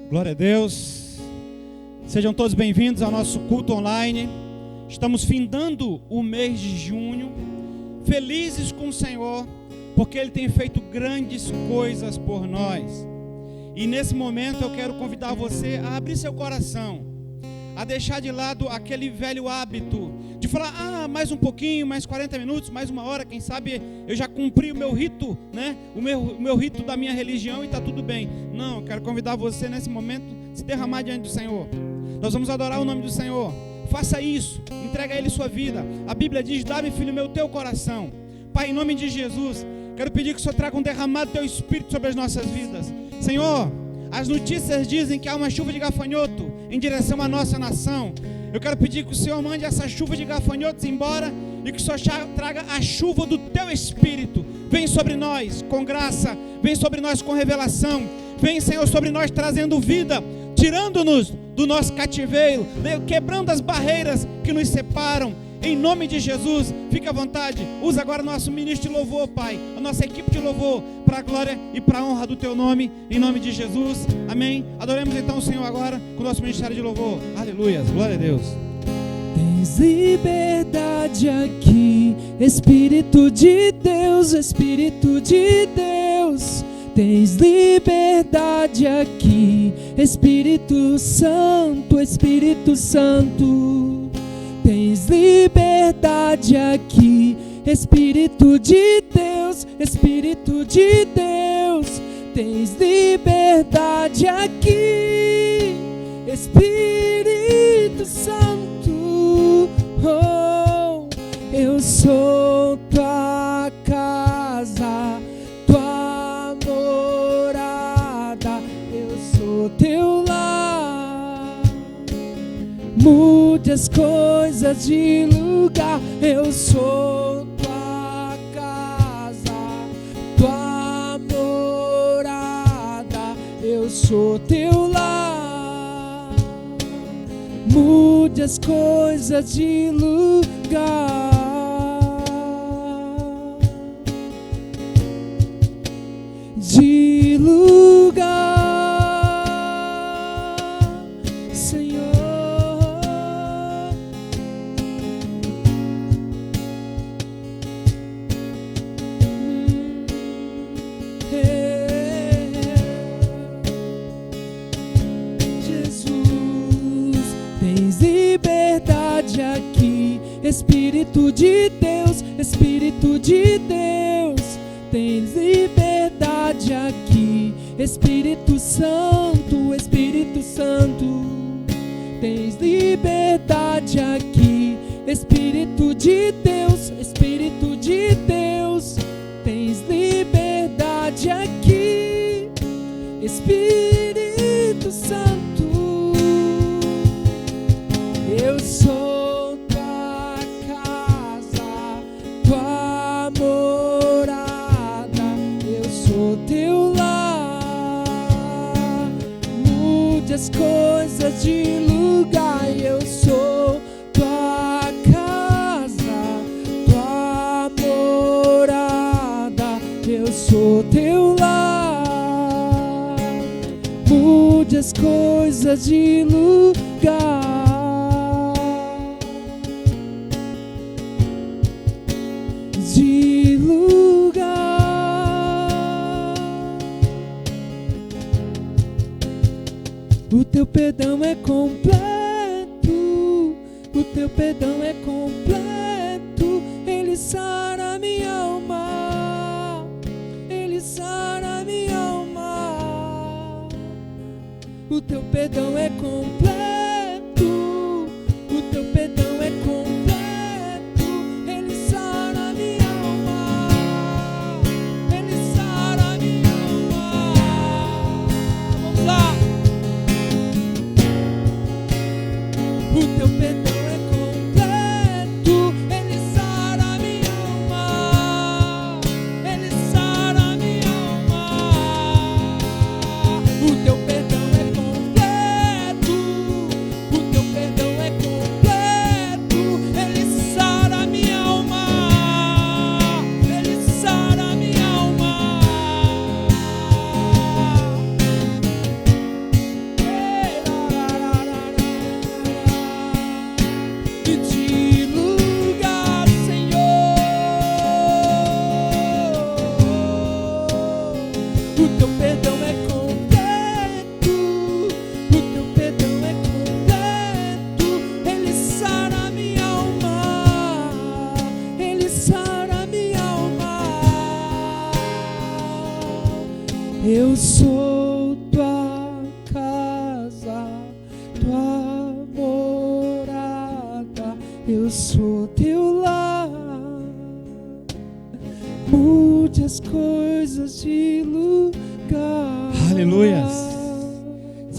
Glória a Deus. Sejam todos bem-vindos ao nosso culto online. Estamos findando o mês de junho, felizes com o Senhor, porque Ele tem feito grandes coisas por nós. E nesse momento eu quero convidar você a abrir seu coração, a deixar de lado aquele velho hábito de falar, mais um pouquinho, mais 40 minutos, mais uma hora, quem sabe eu já cumpri o meu rito, né? O meu rito da minha religião e está tudo bem. Não, eu quero convidar você nesse momento a se derramar diante do Senhor. Nós vamos adorar o nome do Senhor. Faça isso, entrega a Ele sua vida. A Bíblia diz, dá-me, filho meu, teu coração. Pai, em nome de Jesus, quero pedir que o Senhor traga um derramado teu Espírito sobre as nossas vidas. Senhor, as notícias dizem que há uma chuva de gafanhoto em direção à nossa nação. Eu quero pedir que o Senhor mande essa chuva de gafanhotos embora e que o Senhor traga a chuva do teu Espírito. Vem sobre nós com graça, vem sobre nós com revelação, vem, Senhor, sobre nós trazendo vida, tirando-nos do nosso cativeiro, quebrando as barreiras que nos separam. Em nome de Jesus, fique à vontade, usa agora nosso ministro de louvor, Pai, a nossa equipe de louvor, para a glória e para a honra do Teu nome, em nome de Jesus, amém. Adoremos então o Senhor agora com o nosso ministério de louvor, aleluia, glória a Deus. Tens liberdade aqui, Espírito de Deus, Espírito de Deus. Tens liberdade aqui, Espírito Santo, Espírito Santo. Tens liberdade aqui, Espírito de Deus, Espírito de Deus. Tens liberdade aqui, Espírito Santo. Oh, eu sou tua casa, tua morada, eu sou teu lar. Mude as coisas de lugar, eu sou tua casa, tua morada, eu sou teu lar. Mude as coisas de lugar. De lugar, Senhor. Jesus, tens liberdade aqui, Espírito de Deus, Espírito de Deus. Tens liberdade aqui, Espírito Santo, Espírito Santo. Tens liberdade aqui, Espírito de Deus, Espírito de Deus. Tens liberdade aqui, Espírito Santo. Eu sou tua casa, tua morada, eu sou teu lar. Mude as coisas de lugar, eu sou tua casa, tua morada, eu sou teu lar. Mude as coisas de lugar. De lugar. O teu perdão é completo, o teu perdão é completo. Ele sara minha alma, ele sara minha alma. O teu perdão é completo, o teu perdão é completo. Ele sara minha alma, ele sara minha alma. Vamos lá. O teu perdão é completo, ele sara minha alma, ele sara minha alma. O teu perdão é completo, o teu perdão é completo, ele sara minha alma, ele sara minha alma.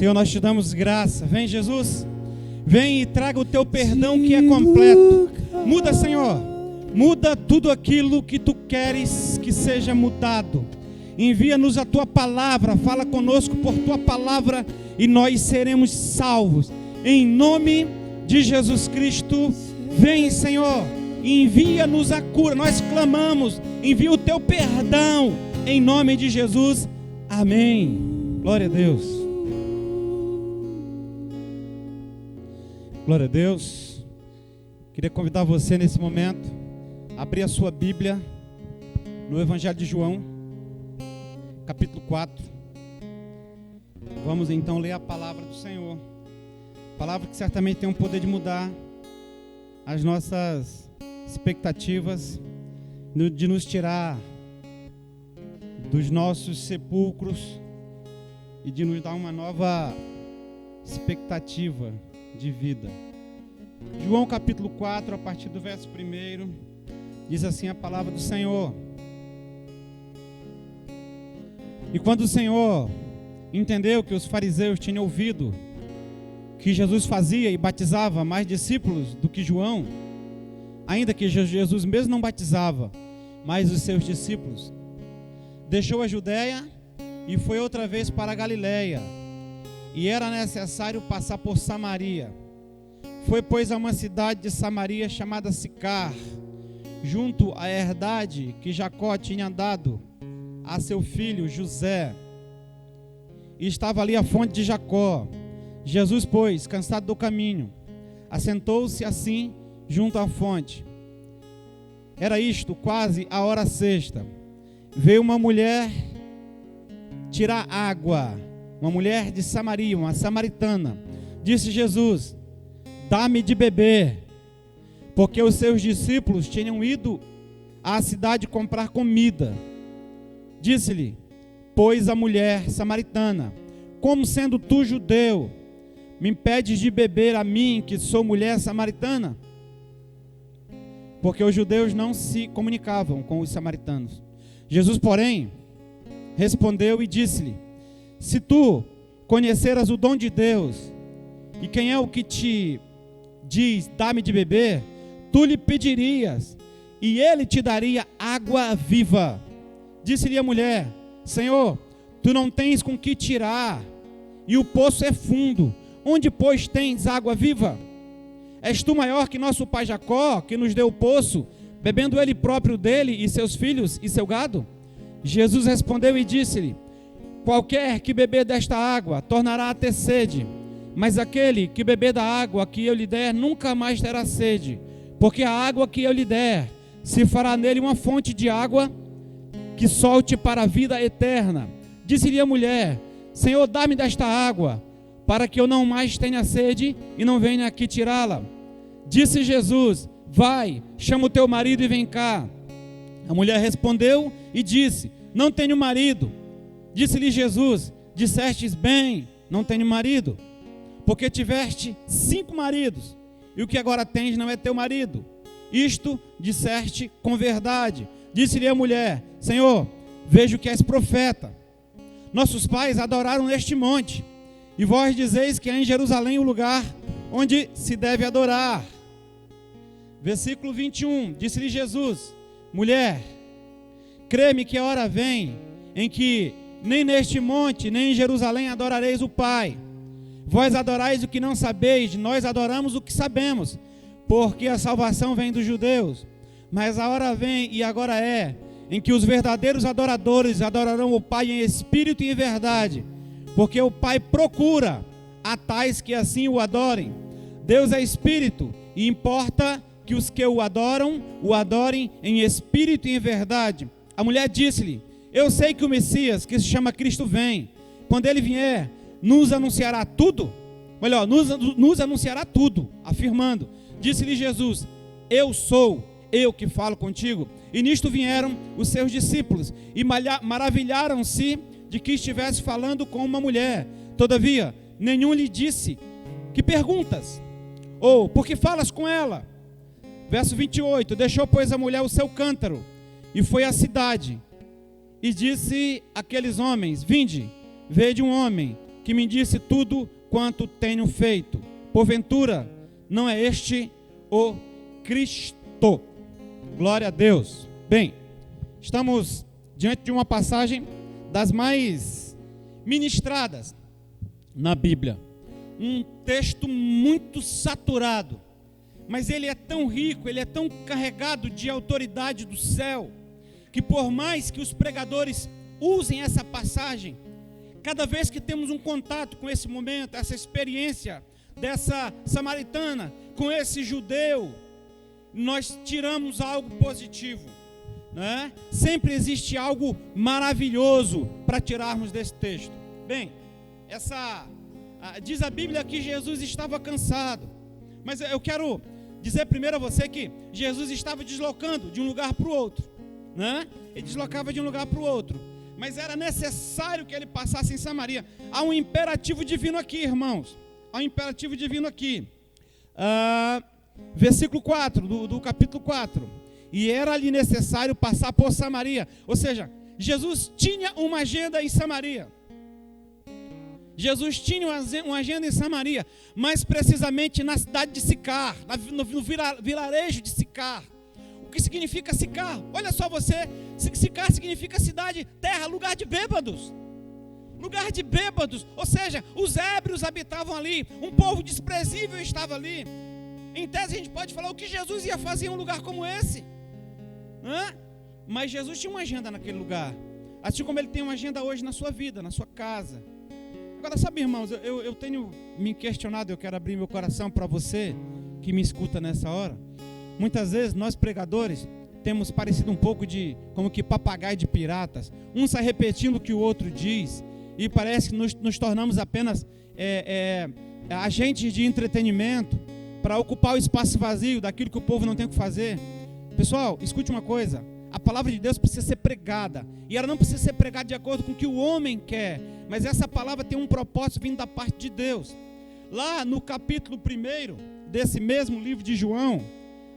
Senhor, nós te damos graça. Vem, Jesus. Vem e traga o teu perdão que é completo. Muda, Senhor. Muda tudo aquilo que tu queres que seja mudado. Envia-nos a tua palavra. Fala conosco por tua palavra e nós seremos salvos. Em nome de Jesus Cristo. Vem, Senhor. Envia-nos a cura. Nós clamamos. Envia o teu perdão. Em nome de Jesus. Amém. Glória a Deus. Glória a Deus. Queria convidar você nesse momento a abrir a sua Bíblia no Evangelho de João, capítulo 4. Vamos então ler a palavra do Senhor. Palavra que certamente tem o poder de mudar as nossas expectativas, de nos tirar dos nossos sepulcros e de nos dar uma nova expectativa de vida. João capítulo 4, a partir do verso 1, diz assim a palavra do Senhor. E quando o Senhor entendeu que os fariseus tinham ouvido que Jesus fazia e batizava mais discípulos do que João, ainda que Jesus mesmo não batizava, mas os seus discípulos, deixou a Judeia e foi outra vez para a Galileia, e era necessário passar por Samaria. Foi, pois, a uma cidade de Samaria chamada Sicar, junto à herdade que Jacó tinha dado a seu filho José. E estava ali a fonte de Jacó. Jesus, pois, cansado do caminho, assentou-se assim junto à fonte. Era isto quase a hora sexta. Veio uma mulher tirar água, uma mulher de Samaria, uma samaritana. Disse Jesus: dá-me de beber, porque os seus discípulos tinham ido à cidade comprar comida. Disse-lhe, pois, a mulher samaritana: como sendo tu judeu, me impedes de beber a mim, que sou mulher samaritana? Porque os judeus não se comunicavam com os samaritanos. Jesus, porém, respondeu e disse-lhe: se tu conheceras o dom de Deus, e quem é o que te diz, dá-me de beber, tu lhe pedirias, e ele te daria água viva. Disse-lhe a mulher: Senhor, tu não tens com que tirar, e o poço é fundo. Onde, pois, tens água viva? És tu maior que nosso pai Jacó, que nos deu o poço, bebendo ele próprio dele, e seus filhos, e seu gado? Jesus respondeu e disse-lhe: qualquer que beber desta água tornará a ter sede, mas aquele que beber da água que eu lhe der nunca mais terá sede, porque a água que eu lhe der se fará nele uma fonte de água que solte para a vida eterna. Disse-lhe a mulher: Senhor, dá-me desta água, para que eu não mais tenha sede e não venha aqui tirá-la. Disse Jesus: vai, chama o teu marido e vem cá. A mulher respondeu e disse: não tenho marido. Disse-lhe Jesus: dissestes bem, não tenho marido, porque tiveste 5 maridos, e o que agora tens não é teu marido. Isto disseste com verdade. Disse-lhe a mulher: Senhor, vejo que és profeta. Nossos pais adoraram neste monte, e vós dizeis que é em Jerusalém o lugar onde se deve adorar. Versículo 21, disse-lhe Jesus: mulher, crê-me que a hora vem em que nem neste monte, nem em Jerusalém adorareis o Pai. Vós adorais o que não sabeis, nós adoramos o que sabemos, porque a salvação vem dos judeus. Mas a hora vem, e agora é, em que os verdadeiros adoradores adorarão o Pai em espírito e em verdade, porque o Pai procura a tais que assim o adorem. Deus é espírito, e importa que os que o adorem em espírito e em verdade. A mulher disse-lhe: eu sei que o Messias, que se chama Cristo, vem. Quando ele vier, nos anunciará tudo. Melhor, nos anunciará tudo, afirmando. Disse-lhe Jesus: eu sou, eu que falo contigo. E nisto vieram os seus discípulos, e maravilharam-se de que estivesse falando com uma mulher. Todavia, nenhum lhe disse: que perguntas? Ou, por que falas com ela? Verso 28, deixou, pois, a mulher o seu cântaro, e foi à cidade, e disse àqueles homens: vinde, vede um homem que me disse tudo quanto tenho feito. Porventura, não é este o Cristo? Glória a Deus. Bem, estamos diante de uma passagem das mais ministradas na Bíblia. Um texto muito saturado, mas ele é tão rico, ele é tão carregado de autoridade do céu, que por mais que os pregadores usem essa passagem, cada vez que temos um contato com esse momento, essa experiência dessa samaritana com esse judeu, nós tiramos algo positivo, né? Sempre existe algo maravilhoso para tirarmos desse texto. Bem, diz a Bíblia que Jesus estava cansado, mas eu quero dizer primeiro a você que Jesus estava deslocando de um lugar para o outro, né? Ele deslocava de um lugar para o outro, mas era necessário que ele passasse em Samaria. Há um imperativo divino aqui, irmãos. Há um imperativo divino aqui. Versículo 4 do capítulo 4. E era-lhe necessário passar por Samaria. Ou seja, Jesus tinha uma agenda em Samaria. Jesus tinha uma agenda em Samaria, mais precisamente na cidade de Sicar, no vilarejo de Sicar. O que significa Sicar? Olha só você, Sicar significa cidade, terra, lugar de bêbados. Lugar de bêbados, ou seja, os ébrios habitavam ali, um povo desprezível estava ali. Em tese a gente pode falar o que Jesus ia fazer em um lugar como esse, né? Mas Jesus tinha uma agenda naquele lugar, assim como ele tem uma agenda hoje na sua vida, na sua casa. Agora sabe, irmãos, eu tenho me questionado, eu quero abrir meu coração para você que me escuta nessa hora. Muitas vezes nós pregadores temos parecido um pouco de como que papagaio de piratas, um sai repetindo o que o outro diz, e parece que nos tornamos apenas agentes de entretenimento para ocupar o espaço vazio daquilo que o povo não tem o que fazer. Pessoal, escute uma coisa: a palavra de Deus precisa ser pregada, e ela não precisa ser pregada de acordo com o que o homem quer, mas essa palavra tem um propósito vindo da parte de Deus. Lá no capítulo 1 desse mesmo livro de João,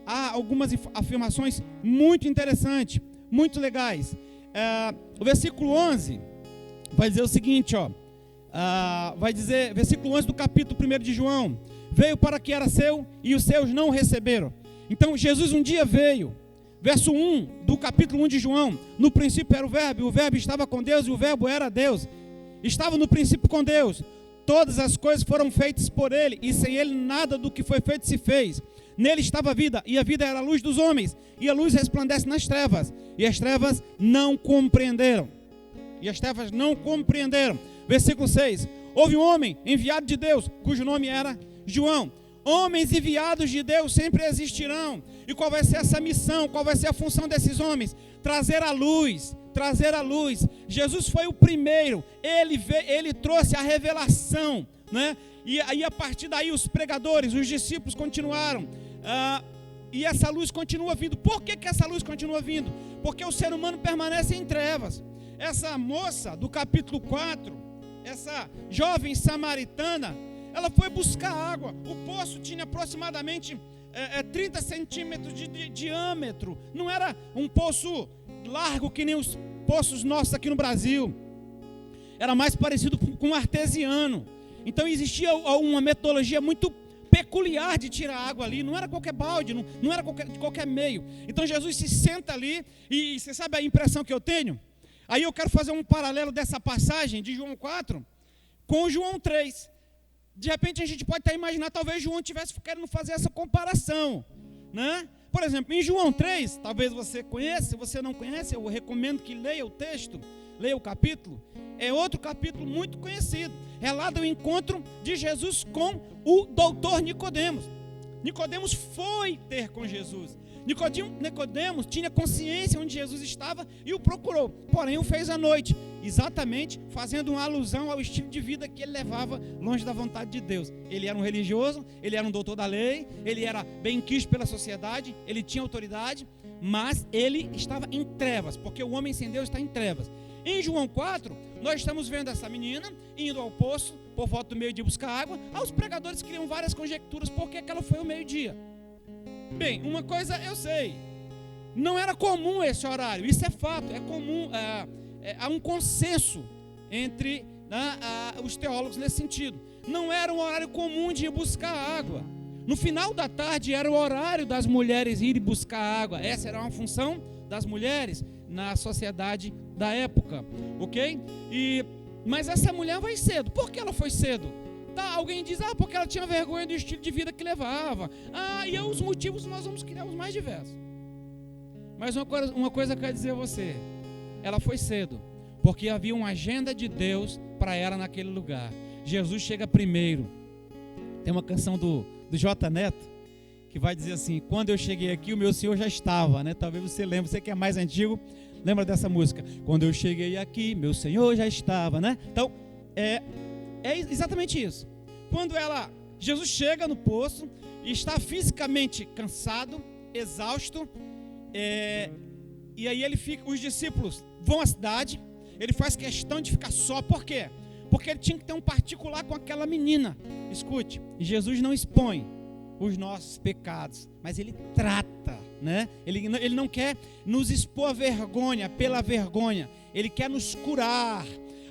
há algumas afirmações muito interessantes, muito legais. O versículo 11 vai dizer o seguinte, vai dizer, versículo 11 do capítulo 1 de João: veio para que era seu, e os seus não o receberam. Então Jesus um dia veio. Verso 1 do capítulo 1 de João: no princípio era o verbo estava com Deus, e o verbo era Deus. Estava no princípio com Deus. Todas as coisas foram feitas por ele, e sem ele nada do que foi feito se fez. Nele estava a vida, e a vida era a luz dos homens, e a luz resplandece nas trevas, e as trevas não compreenderam. Versículo 6: houve um homem enviado de Deus, cujo nome era João. Homens enviados de Deus sempre existirão. E qual vai ser essa missão? Qual vai ser a função desses homens? Trazer a luz. Jesus foi o primeiro. Ele trouxe a revelação, né? E aí a partir daí os pregadores, os discípulos continuaram. E essa luz continua vindo. Por que essa luz continua vindo? Porque o ser humano permanece em trevas. Essa moça do capítulo 4, essa jovem samaritana, ela foi buscar água. O poço tinha aproximadamente 30 centímetros de diâmetro. Não era um poço largo que nem os poços nossos aqui no Brasil. Era mais parecido com um artesiano. Então existia uma metodologia muito peculiar de tirar água ali. Não era qualquer balde, não era de qualquer meio. Então Jesus se senta ali, e você sabe a impressão que eu tenho? Aí eu quero fazer um paralelo dessa passagem de João 4 com João 3. De repente a gente pode até imaginar, talvez João estivesse querendo fazer essa comparação, né? Por exemplo, em João 3, talvez você conheça, se você não conhece, eu recomendo que leia o texto, leia o capítulo. É outro capítulo muito conhecido, relata o encontro de Jesus com o doutor Nicodemos. Nicodemos foi ter com Jesus. Nicodemos tinha consciência onde Jesus estava e o procurou, porém o fez à noite, exatamente fazendo uma alusão ao estilo de vida que ele levava longe da vontade de Deus. Ele era um religioso, ele era um doutor da lei, ele era bem quisto pela sociedade, ele tinha autoridade, mas ele estava em trevas, porque o homem sem Deus está em trevas. Em João 4, nós estamos vendo essa menina indo ao poço por volta do meio-dia buscar água. Os pregadores criam várias conjecturas por que ela foi ao meio-dia. Bem, uma coisa eu sei, não era comum esse horário, isso é fato, é comum, há um consenso entre os teólogos nesse sentido. Não era um horário comum de ir buscar água. No final da tarde era o horário das mulheres irem buscar água. Essa era uma função das mulheres na sociedade da época, ok? Mas essa mulher vai cedo. Por que ela foi cedo? Alguém diz, porque ela tinha vergonha do estilo de vida que levava. E os motivos nós vamos criar os mais diversos. Mas uma coisa eu quero dizer a você, ela foi cedo, porque havia uma agenda de Deus para ela naquele lugar. Jesus chega primeiro. Tem uma canção do J. Neto, que vai dizer assim: quando eu cheguei aqui, o meu Senhor já estava, né? Talvez você lembre, você que é mais antigo, lembra dessa música? Quando eu cheguei aqui, meu Senhor já estava, né? Então, é exatamente isso. Quando Jesus chega no poço e está fisicamente cansado, exausto, e aí os discípulos vão à cidade, ele faz questão de ficar só. Por quê? Porque ele tinha que ter um particular com aquela menina. Escute, Jesus não expõe os nossos pecados, mas ele trata, né? Ele não quer nos expor a vergonha pela vergonha, ele quer nos curar.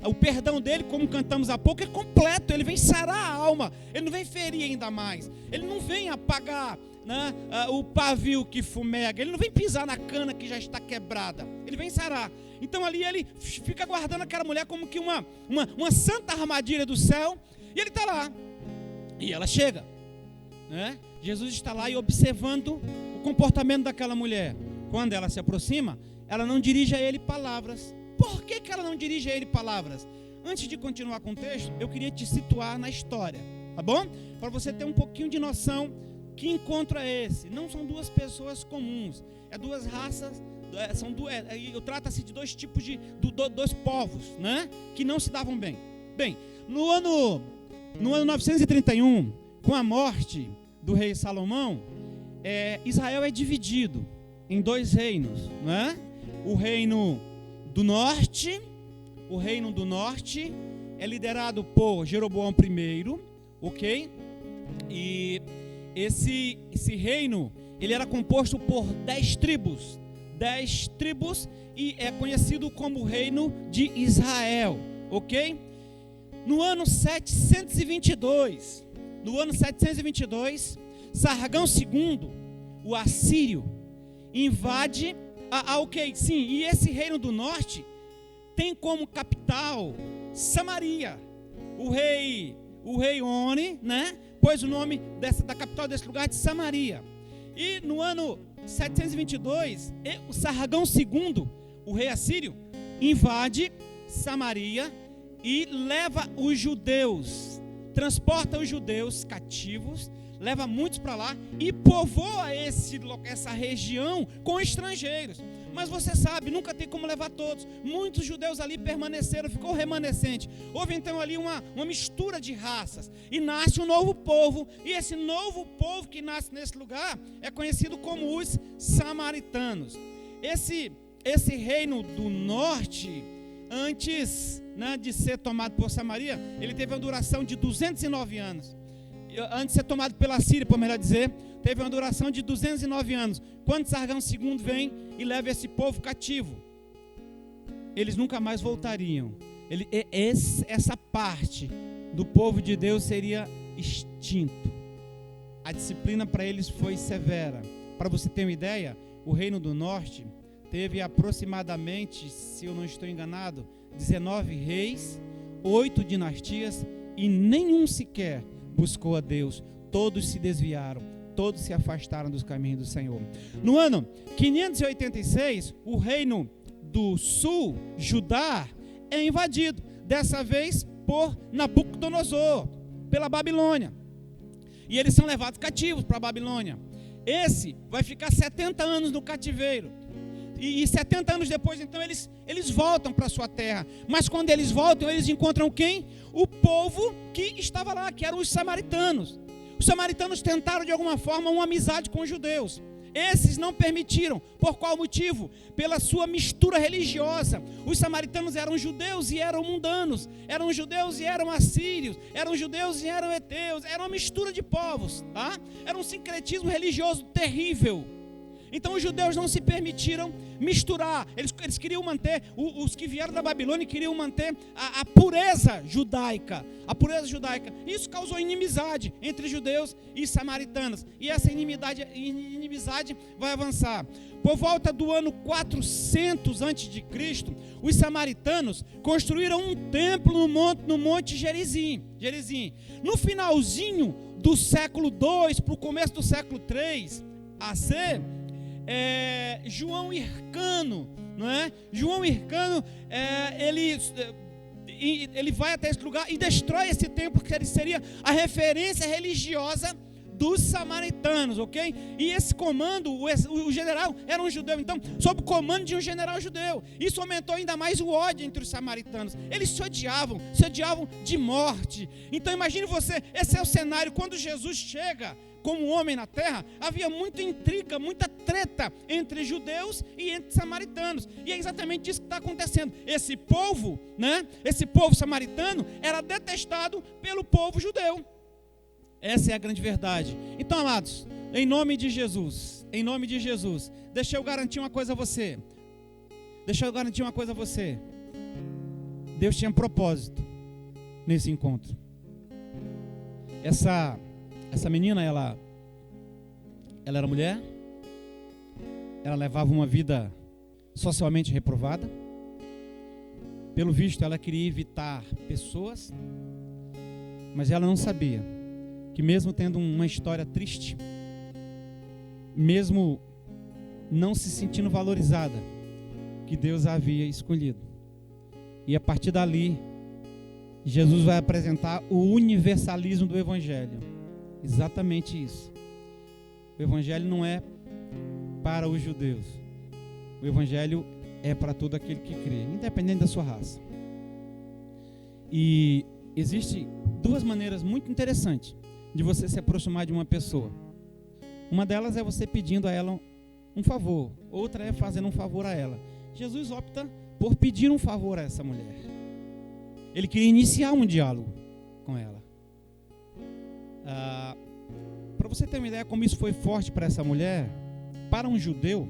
O perdão dele, como cantamos há pouco, é completo. Ele vem sarar a alma, ele não vem ferir ainda mais, ele não vem apagar, né, o pavio que fumega, ele não vem pisar na cana que já está quebrada, ele vem sarar. Então ali ele fica guardando aquela mulher como que uma santa armadilha do céu, e ele está lá, e ela chega, né? Jesus está lá e observando o comportamento daquela mulher. Quando ela se aproxima, ela não dirige a ele palavras. Por que ela não dirige a ele palavras? Antes de continuar com o texto, eu queria te situar na história, tá bom? Para você ter um pouquinho de noção. Que encontro é esse? Não são duas pessoas comuns, é duas raças, trata-se de dois tipos dois povos, né? Que não se davam bem. Bem, no ano 931, com a morte do rei Salomão, Israel é dividido em dois reinos, né? O reino do norte é liderado por Jeroboão I, ok? E esse reino, ele era composto por 10 tribos, e é conhecido como o reino de Israel, ok? No ano 722, Sargão II, o assírio, invade, e esse reino do norte tem como capital Samaria. O rei Oni, né, pôs o nome da capital desse lugar de Samaria. E no ano 722, o Sargão II, o rei assírio, invade Samaria e leva os judeus, transporta os judeus cativos, leva muitos para lá e povoa essa região com estrangeiros. Mas você sabe, nunca tem como levar todos. Muitos judeus ali permaneceram, ficou remanescente. Houve então ali uma mistura de raças e nasce um novo povo. E esse novo povo que nasce nesse lugar é conhecido como os samaritanos. Esse reino do norte, antes, né, de ser tomado por Samaria, ele teve uma duração de 209 anos. Antes de ser tomado pela Síria, por melhor dizer, teve uma duração de 209 anos. Quando Sargão II vem e leva esse povo cativo, eles nunca mais voltariam. Essa parte do povo de Deus seria extinto. A disciplina para eles foi severa. Para você ter uma ideia, o reino do norte teve aproximadamente, se eu não estou enganado, 19 reis, 8 dinastias, e nenhum sequer buscou a Deus. Todos se desviaram, todos se afastaram dos caminhos do Senhor. No ano 586, o reino do sul, Judá, é invadido, dessa vez por Nabucodonosor, pela Babilônia. E eles são levados cativos para a Babilônia. Esse vai ficar 70 anos no cativeiro. E 70 anos depois, então, eles voltam para a sua terra. Mas quando eles voltam, eles encontram quem? O povo que estava lá, que eram os samaritanos. Os samaritanos tentaram de alguma forma uma amizade com os judeus. Esses não permitiram. Por qual motivo? Pela sua mistura religiosa. Os samaritanos eram judeus e eram mundanos. Eram judeus e eram assírios. Eram judeus e eram heteus. Era uma mistura de povos, tá? Era um sincretismo religioso terrível. Então os judeus não se permitiram misturar. Eles queriam manter, os que vieram da Babilônia queriam manter a pureza judaica. A pureza judaica. Isso causou inimizade entre judeus e samaritanos. E essa inimizade vai avançar. Por volta do ano 400 a.C., os samaritanos construíram um templo no Monte Gerizim. No finalzinho do século II para o começo do século III AC, João Hircano, não é? João Hircano, ele vai até esse lugar e destrói esse templo, que ele seria a referência religiosa dos samaritanos, ok? E esse comando, o general era um judeu, então, sob o comando de um general judeu. Isso aumentou ainda mais o ódio entre os samaritanos. Eles se odiavam de morte. Então imagine você, esse é o cenário, quando Jesus chega como homem na terra, havia muita intriga, muita treta entre judeus e entre samaritanos. E é exatamente isso que está acontecendo. Esse povo, né? Esse povo samaritano era detestado pelo povo judeu. Essa é a grande verdade. Então, amados, em nome de Jesus, deixa eu garantir uma coisa a você. Deus tinha um propósito nesse encontro. Essa menina, ela era mulher, ela levava uma vida socialmente reprovada. Pelo visto, ela queria evitar pessoas, mas ela não sabia que mesmo tendo uma história triste, mesmo não se sentindo valorizada, que Deus a havia escolhido. E a partir dali, Jesus vai apresentar o universalismo do Evangelho. Exatamente isso. O Evangelho não é para os judeus. O Evangelho é para todo aquele que crê, independente da sua raça. E existem duas maneiras muito interessantes de você se aproximar de uma pessoa. Uma delas é você pedindo a ela um favor. Outra é fazendo um favor a ela. Jesus opta por pedir um favor a essa mulher. Ele queria iniciar um diálogo com ela. Para você ter uma ideia como isso foi forte para essa mulher, para um judeu,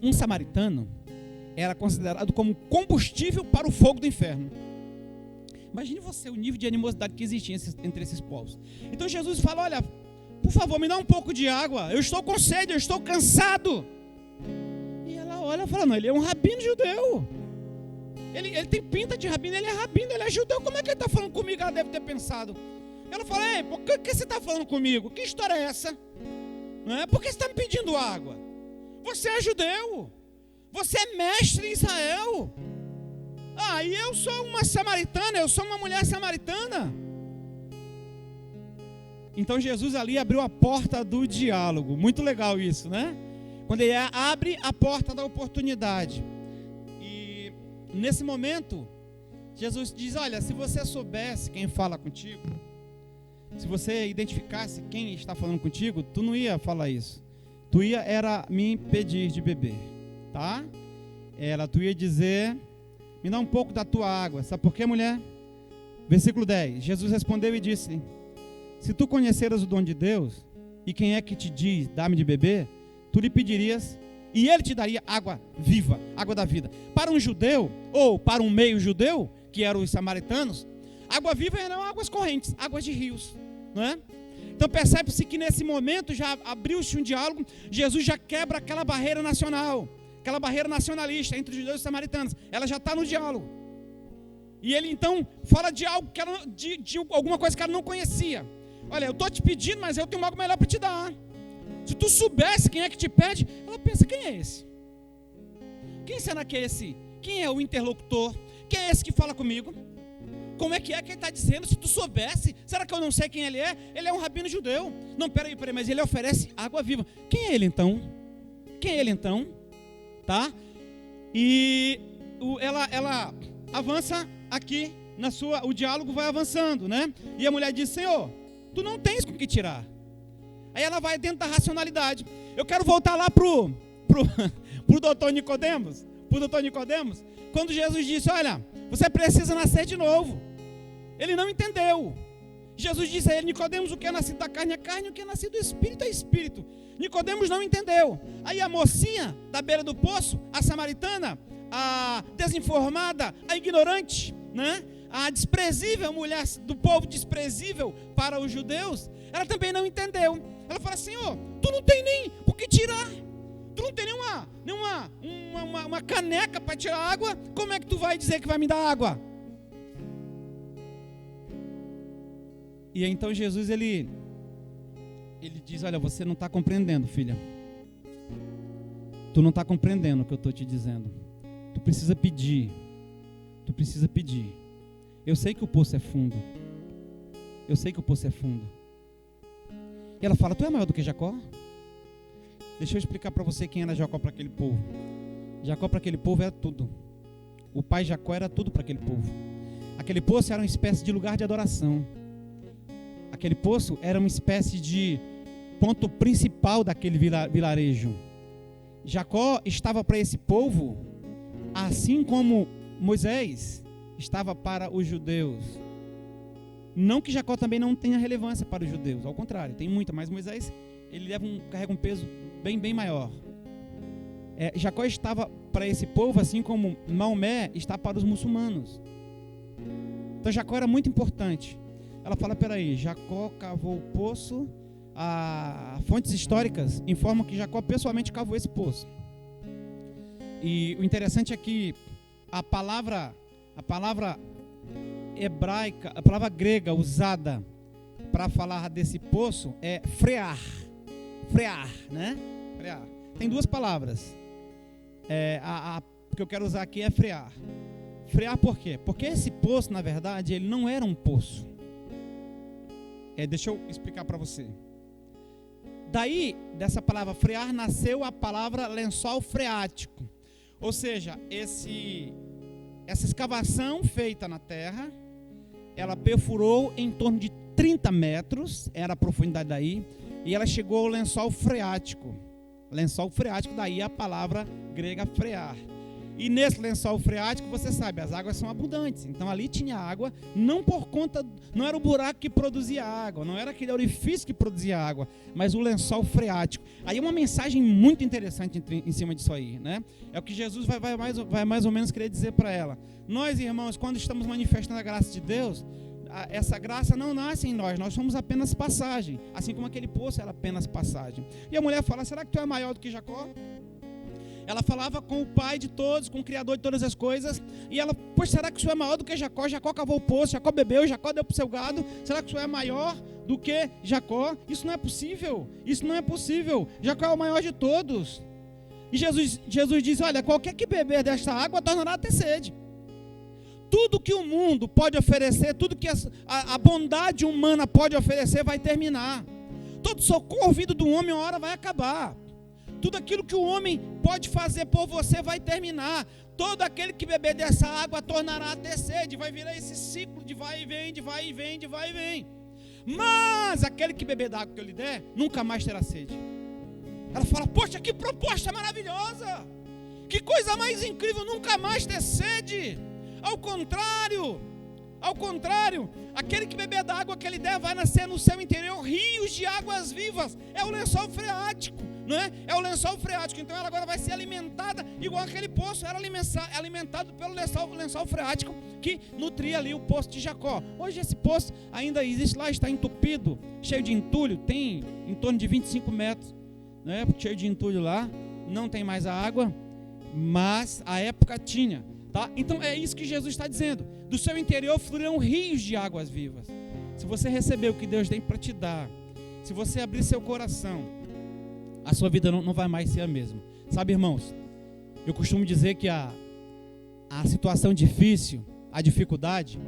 um samaritano era considerado como combustível para o fogo do inferno. Imagine você o nível de animosidade que existia entre esses povos. Então Jesus fala: olha, por favor, me dá um pouco de água, eu estou com sede, eu estou cansado. E ela olha e fala: não, ele é um rabino judeu, ele tem pinta de rabino, ele é rabino, ele é judeu, como é que ele está falando comigo? Ela deve ter pensado. Ela fala: ei, por que você está falando comigo? Que história é essa? Não é? Por que você está me pedindo água? Você é judeu, você é mestre em Israel. E eu sou uma samaritana, eu sou uma mulher samaritana. Então Jesus ali abriu a porta do diálogo. Muito legal isso, né? Quando ele abre a porta da oportunidade. E nesse momento, Jesus diz: olha, se você soubesse quem fala contigo, se você identificasse quem está falando contigo, tu não ia falar isso. Tu era me impedir de beber, tá? Tu ia dizer: me dá um pouco da tua água. Sabe por quê, mulher? Versículo 10. Jesus respondeu e disse: se tu conheceras o dom de Deus, e quem é que te diz, dá-me de beber, tu lhe pedirias, e ele te daria água viva, água da vida. Para um judeu, ou para um meio judeu, que eram os samaritanos, água viva eram águas correntes, águas de rios, não é? Então percebe-se que nesse momento já abriu-se um diálogo. Jesus já quebra aquela barreira nacional, aquela barreira nacionalista entre os judeus e os samaritanos. Ela já está no diálogo. E ele então fala de algo que ela, de alguma coisa que ela não conhecia. Olha, eu estou te pedindo, mas eu tenho algo melhor para te dar. Se tu soubesse quem é que te pede, ela pensa: quem é esse? Quem será que é esse? Quem é o interlocutor? Quem é esse que fala comigo? Como é que ele está dizendo? Se tu soubesse, será que eu não sei quem ele é? Ele é um rabino judeu. Não, peraí, mas ele oferece água viva. Quem é ele então? Tá? E ela avança aqui o diálogo vai avançando, né? E a mulher diz: Senhor, tu não tens com que tirar. Aí ela vai dentro da racionalidade. Eu quero voltar lá pro doutor Nicodemos. Quando Jesus disse: olha, você precisa nascer de novo. Ele não entendeu. Jesus disse a ele: Nicodemos, o que é nascido da carne é carne, o que é nascido do espírito é espírito. Nicodemos não entendeu. Aí a mocinha da beira do poço, a samaritana, a desinformada, a ignorante, né? A desprezível, mulher do povo desprezível para os judeus, ela também não entendeu. Ela fala: Senhor, tu não tem nem o que tirar, tu não tem nenhuma caneca para tirar água, como é que tu vai dizer que vai me dar água? E então Jesus, ele diz: olha, você não está compreendendo, filha. Tu não está compreendendo o que eu estou te dizendo. Tu precisa pedir. Tu precisa pedir. Eu sei que o poço é fundo. Eu sei que o poço é fundo. E ela fala: tu é maior do que Jacó? Deixa eu explicar para você quem era Jacó para aquele povo. Jacó para aquele povo era tudo. O pai Jacó era tudo para aquele povo. Aquele poço era uma espécie de lugar de adoração. Aquele poço era uma espécie de ponto principal daquele vilarejo. Jacó estava para esse povo, assim como Moisés estava para os judeus. Não que Jacó também não tenha relevância para os judeus, ao contrário, tem muita, mas Moisés, ele carrega um peso bem maior. Jacó estava para esse povo, assim como Maomé está para os muçulmanos. Então Jacó era muito importante. Ela fala: peraí, Jacó cavou o poço. Fontes históricas informam que Jacó pessoalmente cavou esse poço. E o interessante é que a palavra hebraica, a palavra grega usada para falar desse poço é frear, né? Frear. Tem duas palavras. Que eu quero usar aqui é frear. Frear por quê? Porque esse poço, na verdade, ele não era um poço. Deixa eu explicar para você. Daí, dessa palavra frear, nasceu a palavra lençol freático. Ou seja, essa escavação feita na terra, ela perfurou em torno de 30 metros, era a profundidade daí, e ela chegou ao lençol freático. Lençol freático, daí a palavra grega frear. E nesse lençol freático, você sabe, as águas são abundantes. Então ali tinha água, não era o buraco que produzia água, não era aquele orifício que produzia água, mas o lençol freático. Aí uma mensagem muito interessante em cima disso aí, né? É o que Jesus vai mais ou menos querer dizer para ela. Nós, irmãos, quando estamos manifestando a graça de Deus, essa graça não nasce em nós somos apenas passagem, assim como aquele poço era apenas passagem. E a mulher fala: será que tu é maior do que Jacó? Ela falava com o pai de todos, com o criador de todas as coisas. E ela: pois será que o senhor é maior do que Jacó? Jacó cavou o poço, Jacó bebeu, Jacó deu para o seu gado. Será que o senhor é maior do que Jacó? Isso não é possível. Isso não é possível. Jacó é o maior de todos. E Jesus diz: olha, qualquer que beber desta água tornará a ter sede. Tudo que o mundo pode oferecer, tudo que a bondade humana pode oferecer vai terminar. Todo socorro vindo do homem uma hora vai acabar. Tudo aquilo que o homem pode fazer por você vai terminar. Todo aquele que beber dessa água tornará a ter sede. Vai virar esse ciclo de vai e vem, de vai e vem, de vai e vem. Mas aquele que beber da água que eu lhe der, nunca mais terá sede. Ela fala: poxa, que proposta maravilhosa. Que coisa mais incrível, nunca mais ter sede. Ao contrário, aquele que beber da água que ele der vai nascer no seu interior rios de águas vivas. É o lençol freático, não é? É o lençol freático. Então ela agora vai ser alimentada igual aquele poço era alimentado pelo lençol freático que nutria ali o poço de Jacó. Hoje esse poço ainda existe lá, está entupido, cheio de entulho, tem em torno de 25 metros, né? Cheio de entulho lá, não tem mais a água, mas a época tinha. Tá? Então é isso que Jesus está dizendo. Do seu interior fluirão rios de águas vivas. Se você receber o que Deus tem para te dar, se você abrir seu coração, a sua vida não vai mais ser a mesma. Sabe, irmãos, eu costumo dizer que a situação difícil, a dificuldade,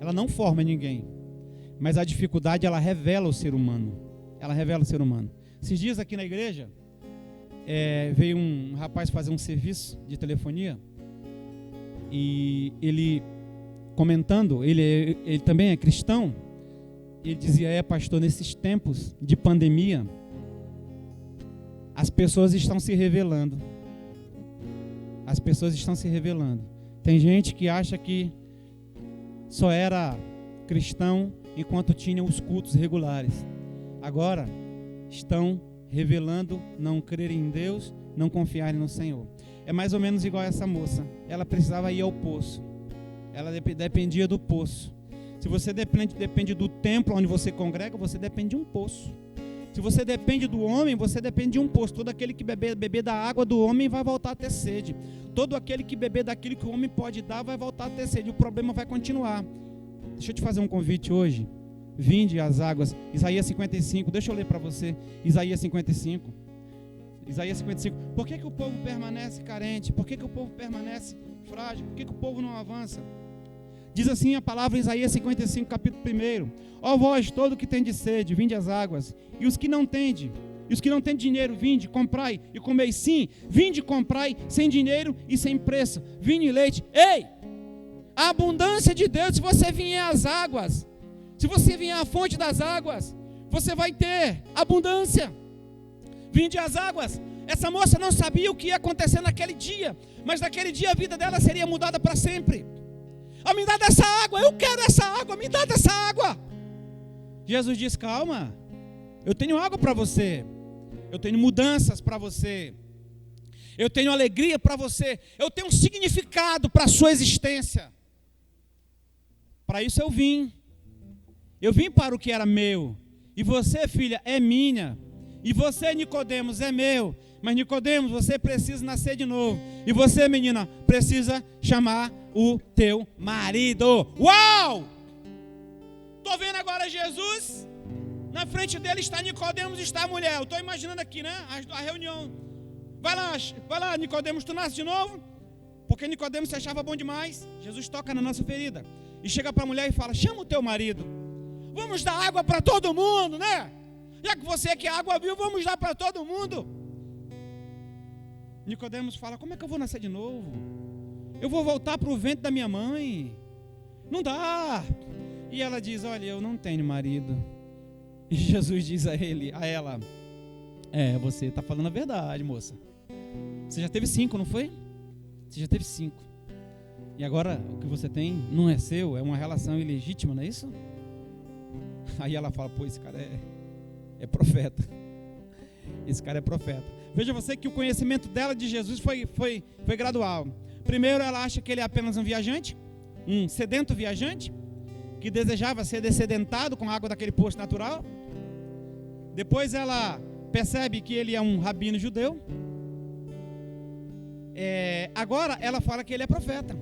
ela não forma ninguém, mas a dificuldade, ela revela o ser humano. Ela revela o ser humano. Esses dias aqui na igreja, veio um rapaz fazer um serviço de telefonia. E ele comentando, ele também é cristão. Ele dizia: pastor, nesses tempos de pandemia, as pessoas estão se revelando. As pessoas estão se revelando. Tem gente que acha que só era cristão enquanto tinha os cultos regulares. Agora estão revelando não crer em Deus, não confiar no Senhor. É mais ou menos igual essa moça. Ela precisava ir ao poço. Ela dependia do poço. Se você depende do templo onde você congrega, você depende de um poço. Se você depende do homem, você depende de um poço. Todo aquele que beber da água do homem vai voltar a ter sede. Todo aquele que beber daquilo que o homem pode dar vai voltar a ter sede. O problema vai continuar. Deixa eu te fazer um convite hoje. Vinde às águas. Isaías 55. Deixa eu ler para você. Isaías 55. Isaías 55. Por que o povo permanece carente? Por que o povo permanece frágil? Por que o povo não avança? Diz assim a palavra em Isaías 55, capítulo 1. Ó vós, todo que tende sede, vinde às águas. E os que não tende dinheiro, vinde, comprai e comei. Sim, vinde, comprai, sem dinheiro e sem preço. Vinho e leite. Ei! A abundância de Deus, se você vier às águas, se você vier à fonte das águas, você vai ter abundância. Vinde às águas. Essa moça não sabia o que ia acontecer naquele dia, mas naquele dia a vida dela seria mudada para sempre. Me dá dessa água, eu quero essa água, me dá dessa água. Jesus diz, calma, eu tenho água para você, eu tenho mudanças para você, eu tenho alegria para você, eu tenho um significado para a sua existência. Para isso eu vim para o que era meu, e você, filha, é minha, e você, Nicodemos, é meu. Mas Nicodemos, você precisa nascer de novo. E você, menina, precisa chamar o teu marido. Uau! Estou vendo agora Jesus. Na frente dele está Nicodemos e está a mulher. Eu estou imaginando aqui, né? A reunião. Vai lá, Nicodemos, tu nasce de novo? Porque Nicodemos se achava bom demais. Jesus toca na nossa ferida. E chega para a mulher e fala, chama o teu marido. Vamos dar água para todo mundo, né? Já que você quer água viva, vamos dar para todo mundo. Nicodemos fala, como é que eu vou nascer de novo? Eu vou voltar para o ventre da minha mãe? Não dá. E ela diz, olha, eu não tenho marido. E Jesus diz a ela, você está falando a verdade, moça. Você já teve 5, não foi? Você já teve 5. E agora o que você tem não é seu, é uma relação ilegítima, não é isso? Aí ela fala, pô, esse cara é profeta. Esse cara é profeta. Veja você que o conhecimento dela de Jesus foi gradual. Primeiro ela acha que ele é apenas um viajante, um sedento viajante, que desejava ser dessedentado com a água daquele poço natural. Depois ela percebe que ele é um rabino judeu. Agora ela fala que ele é profeta.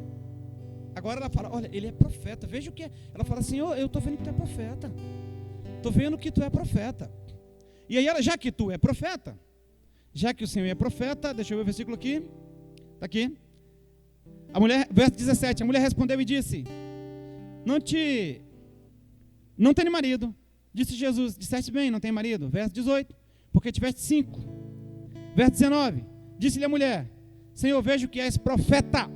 Agora ela fala, olha, ele é profeta. Veja o que é. Ela fala assim, eu estou vendo que tu é profeta. Estou vendo que tu é profeta. E aí ela, já que tu é profeta, já que o Senhor é profeta, deixa eu ver o versículo aqui. Está aqui. A mulher, verso 17, a mulher respondeu e disse, não tenho marido. Disse Jesus, disseste bem, não tem marido. Verso 18, porque tiveste 5. Verso 19, disse-lhe a mulher, Senhor, vejo que és profeta.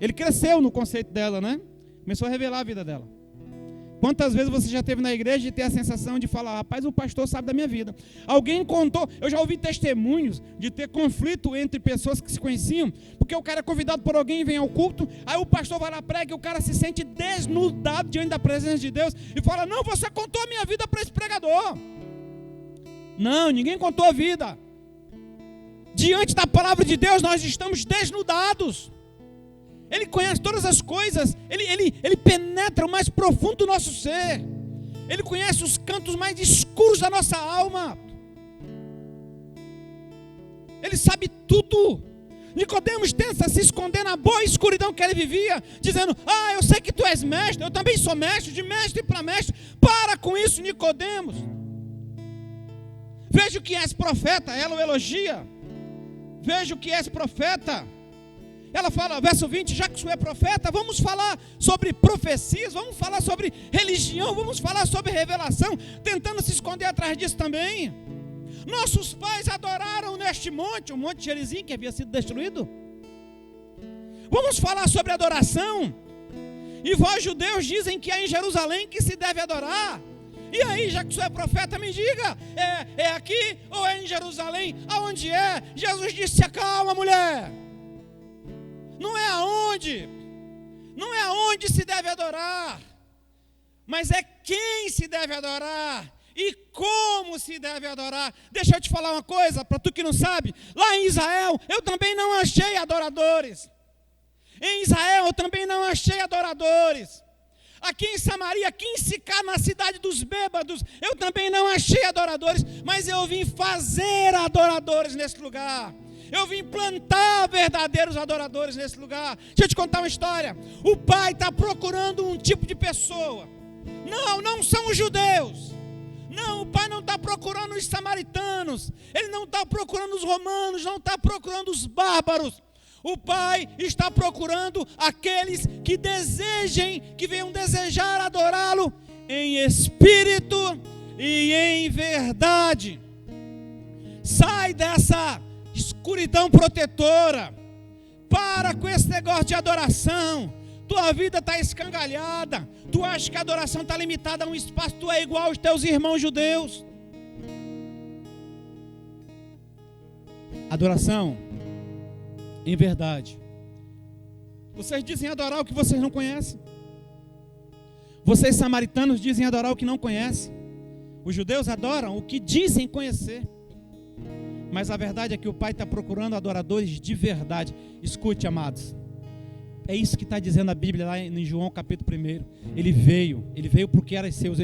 Ele cresceu no conceito dela, né? Começou a revelar a vida dela. Quantas vezes você já esteve na igreja e ter a sensação de falar, rapaz, o pastor sabe da minha vida. Alguém contou, eu já ouvi testemunhos de ter conflito entre pessoas que se conheciam, porque o cara é convidado por alguém e vem ao culto, aí o pastor vai lá prega e o cara se sente desnudado diante da presença de Deus e fala, não, você contou a minha vida para esse pregador. Não, ninguém contou a vida. Diante da palavra de Deus nós estamos desnudados. Ele conhece todas as coisas, ele penetra o mais profundo do nosso ser, ele conhece os cantos mais escuros da nossa alma, ele sabe tudo. Nicodemos tenta se esconder na boa escuridão que ele vivia, dizendo, eu sei que tu és mestre, eu também sou mestre, de mestre para mestre. Para com isso, Nicodemos. Vejo que és profeta, ela o elogia. Vejo que és profeta. Ela fala, verso 20, já que o senhor é profeta, vamos falar sobre profecias, vamos falar sobre religião, vamos falar sobre revelação, tentando se esconder atrás disso também. Nossos pais adoraram neste monte, o monte Gerizim, que havia sido destruído. Vamos falar sobre adoração. E vós, judeus, dizem que é em Jerusalém que se deve adorar. E aí, já que o senhor é profeta, me diga, é aqui ou é em Jerusalém? Aonde é? Jesus disse, acalma, mulher. Não é aonde se deve adorar, mas é quem se deve adorar. e como se deve adorar. Deixa eu te falar uma coisa, para tu que não sabe, lá em Israel eu também não achei adoradores. Em Israel eu também não achei adoradores. Aqui em Samaria, aqui em Sicar, na cidade dos bêbados, eu também não achei adoradores, mas eu vim fazer adoradores nesse lugar. Eu vim plantar verdadeiros adoradores nesse lugar. Deixa eu te contar uma história. O Pai está procurando um tipo de pessoa. Não são os judeus. Não, o Pai não está procurando os samaritanos. Ele não está procurando os romanos, não está procurando os bárbaros. O Pai está procurando aqueles que desejem, que venham desejar adorá-lo em espírito e em verdade. Sai dessa escuridão protetora. Para com esse negócio de adoração. Tua vida está escangalhada. Tu acha que a adoração está limitada a um espaço. Tu é igual aos teus irmãos judeus. Adoração em verdade. Vocês dizem adorar o que vocês não conhecem. Vocês samaritanos dizem adorar o que não conhecem. Os judeus adoram o que dizem conhecer. Mas a verdade é que o Pai está procurando adoradores de verdade. Escute, amados. É isso que está dizendo a Bíblia lá em João capítulo 1. Ele veio porque era seus,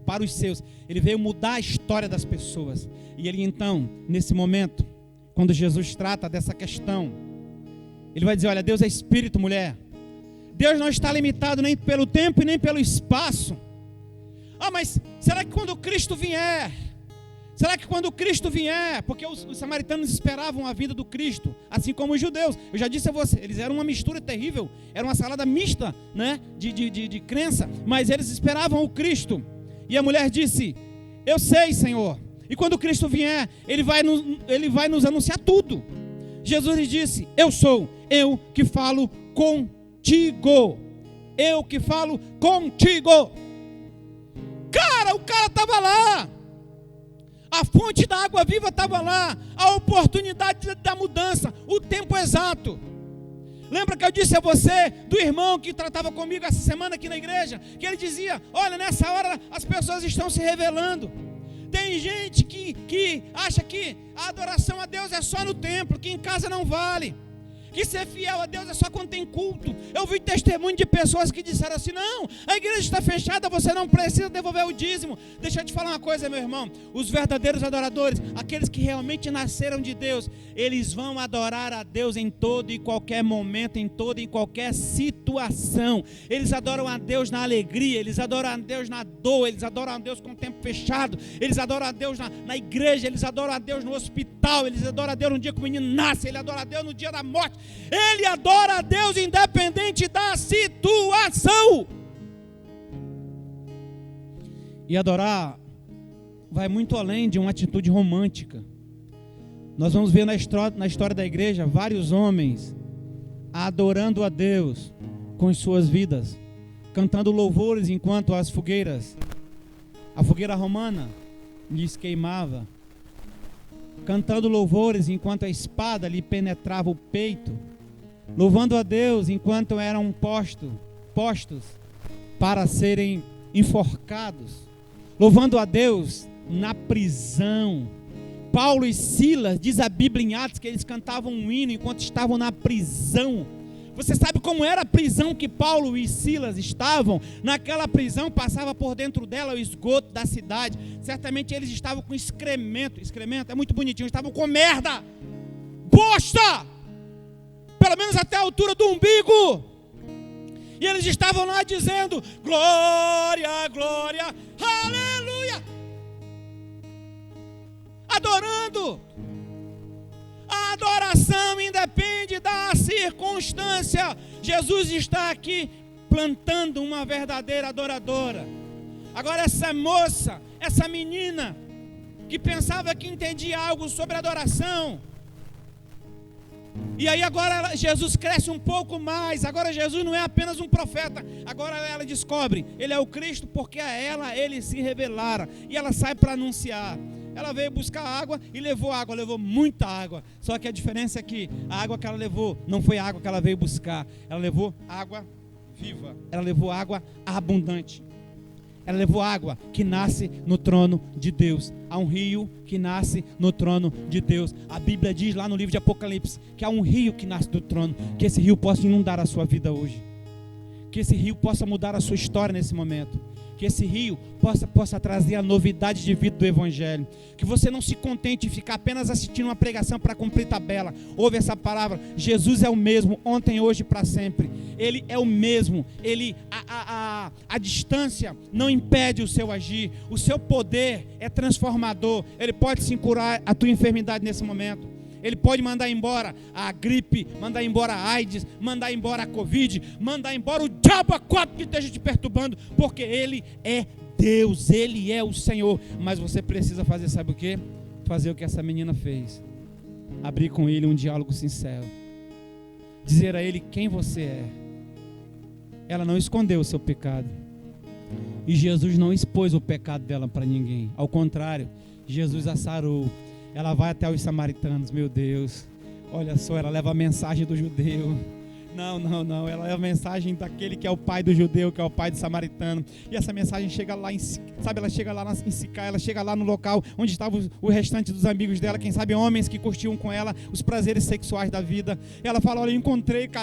para os seus. Ele veio mudar a história das pessoas. E ele então, nesse momento, quando Jesus trata dessa questão, ele vai dizer, olha, Deus é espírito, mulher. Deus não está limitado nem pelo tempo e nem pelo espaço. Mas será que quando Cristo vier? Será que quando Cristo vier? Porque os samaritanos esperavam a vinda do Cristo, assim como os judeus. Eu já disse a você, eles eram uma mistura terrível. Era uma salada mista, né, de crença. Mas eles esperavam o Cristo. E a mulher disse, eu sei, Senhor. E quando Cristo vier, Ele vai nos anunciar tudo. Jesus lhe disse, eu sou, eu que falo contigo. Eu que falo contigo. Cara, o cara estava lá. A fonte da água viva estava lá. A oportunidade da mudança. O tempo exato. Lembra que eu disse a você do irmão que tratava comigo essa semana aqui na igreja? Que ele dizia, olha, nessa hora as pessoas estão se revelando. Tem gente que acha que a adoração a Deus é só no templo, que em casa não vale. Que ser fiel a Deus é só quando tem culto. Eu vi testemunho de pessoas que disseram assim, não, a igreja está fechada, você não precisa devolver o dízimo. Deixa eu te falar uma coisa, meu irmão. Os verdadeiros adoradores, aqueles que realmente nasceram de Deus, eles vão adorar a Deus em todo e qualquer momento, em toda e qualquer situação. Eles adoram a Deus na alegria, eles adoram a Deus na dor, eles adoram a Deus com o tempo fechado, eles adoram a Deus na igreja, eles adoram a Deus no hospital, eles adoram a Deus no dia que o menino nasce, ele adora a Deus no dia da morte. Ele adora a Deus independente da situação. E adorar vai muito além de uma atitude romântica. Nós vamos ver na história da igreja vários homens adorando a Deus com as suas vidas, cantando louvores enquanto a fogueira romana lhes queimava, cantando louvores enquanto a espada lhe penetrava o peito, louvando a Deus enquanto eram postos para serem enforcados, louvando a Deus na prisão. Paulo e Silas, diz a Bíblia em Atos, que eles cantavam um hino enquanto estavam na prisão. Você sabe como era a prisão que Paulo e Silas estavam? Naquela prisão passava por dentro dela o esgoto da cidade. Certamente eles estavam com excremento é muito bonitinho, estavam com merda, bosta, pelo menos até a altura do umbigo. E eles estavam lá dizendo, glória, glória, aleluia, adorando. A adoração independe da circunstância. Jesus está aqui plantando uma verdadeira adoradora. Agora essa moça, essa menina que pensava que entendia algo sobre adoração, e aí agora Jesus cresce um pouco mais. Agora Jesus não é apenas um profeta. Agora ela descobre, ele é o Cristo, porque a ela ele se revelara. E ela sai para anunciar. Ela veio buscar água e levou água, levou muita água. Só que a diferença é que a água que ela levou não foi a água que ela veio buscar. Ela levou água viva, ela levou água abundante. Ela levou água que nasce no trono de Deus. Há um rio que nasce no trono de Deus. A Bíblia diz lá no livro de Apocalipse que há um rio que nasce do trono. Que esse rio possa inundar a sua vida hoje. Que esse rio possa mudar a sua história nesse momento. Que esse rio possa trazer a novidade de vida do Evangelho. Que você não se contente em ficar apenas assistindo uma pregação para cumprir tabela. Ouve essa palavra: Jesus é o mesmo, ontem, hoje e para sempre. Ele é o mesmo. A distância não impede o seu agir. O seu poder é transformador. Ele pode sim curar a tua enfermidade nesse momento. Ele pode mandar embora a gripe, mandar embora a AIDS, mandar embora a Covid, mandar embora o diabo a quatro que esteja te perturbando, porque Ele é Deus, Ele é o Senhor. Mas você precisa fazer, sabe o quê? Fazer o que essa menina fez. Abrir com Ele um diálogo sincero. Dizer a Ele quem você é. Ela não escondeu o seu pecado. E Jesus não expôs o pecado dela para ninguém. Ao contrário, Jesus a sarou. Ela vai até os samaritanos, meu Deus. Olha só, ela leva a mensagem do judeu. Não, ela leva a mensagem daquele que é o pai do judeu, que é o pai do samaritano. E essa mensagem chega lá, ela chega lá em Sicá, ela chega lá no local onde estavam o restante dos amigos dela, quem sabe homens que curtiam com ela os prazeres sexuais da vida. E ela fala: olha, eu encontrei com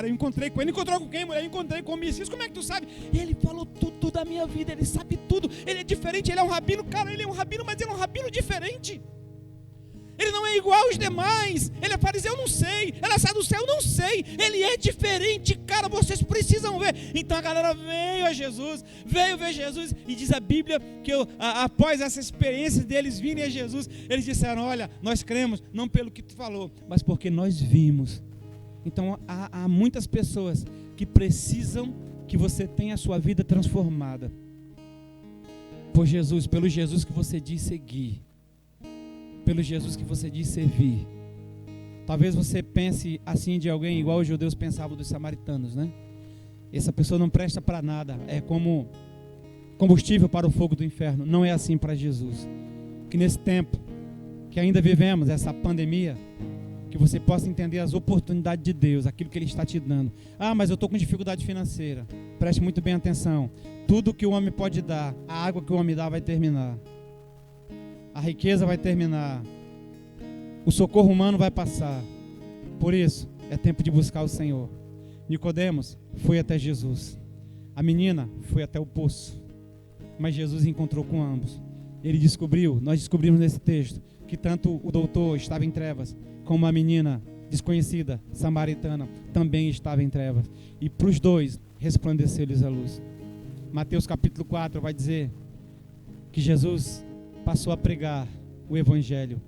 ele. Encontrou com quem, mulher? Eu encontrei com o Messias. Como é que tu sabe? E ele falou tudo da minha vida, ele sabe tudo. Ele é diferente, ele é um rabino, cara, ele é um rabino, mas ele é um rabino diferente. Ele não é igual aos demais. Ele é fariseu, não sei. Ela sai do céu, não sei. Ele é diferente, cara, vocês precisam ver. Então a galera veio ver Jesus. E diz a Bíblia que após essa experiência deles virem a Jesus, eles disseram: olha, nós cremos, não pelo que tu falou, mas porque nós vimos. Então há muitas pessoas que precisam que você tenha a sua vida transformada por Jesus, pelo Jesus que você diz seguir, pelo Jesus que você diz servir. Talvez você pense assim de alguém igual os judeus pensavam dos samaritanos, né? Essa pessoa não presta para nada, é como combustível para o fogo do inferno. Não é assim para Jesus. Que nesse tempo que ainda vivemos, essa pandemia, que você possa entender as oportunidades de Deus, aquilo que Ele está te dando. Ah, mas eu estou com dificuldade financeira. Preste muito bem atenção. Tudo que o homem pode dar, a água que o homem dá vai terminar. A riqueza vai terminar. O socorro humano vai passar. Por isso, é tempo de buscar o Senhor. Nicodemos foi até Jesus. A menina foi até o poço. Mas Jesus encontrou com ambos. Nós descobrimos nesse texto, que tanto o doutor estava em trevas, como a menina desconhecida, samaritana, também estava em trevas. E para os dois, resplandeceu-lhes a luz. Mateus capítulo 4 vai dizer que Jesus passou a pregar o Evangelho.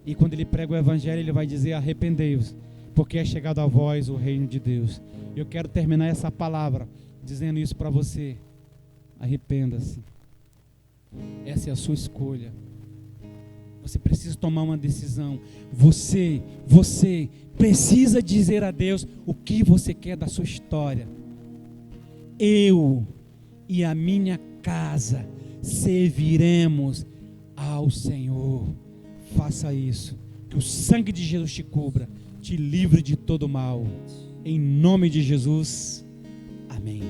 E quando ele prega o Evangelho, ele vai dizer: arrependei-vos, porque é chegado a vós o reino de Deus. Eu quero terminar essa palavra dizendo isso para você: arrependa-se. Essa é a sua escolha. Você precisa tomar uma decisão. Você precisa dizer a Deus o que você quer da sua história. Eu e a minha casa serviremos ao Senhor. Faça isso, que o sangue de Jesus te cubra, te livre de todo mal, em nome de Jesus, amém.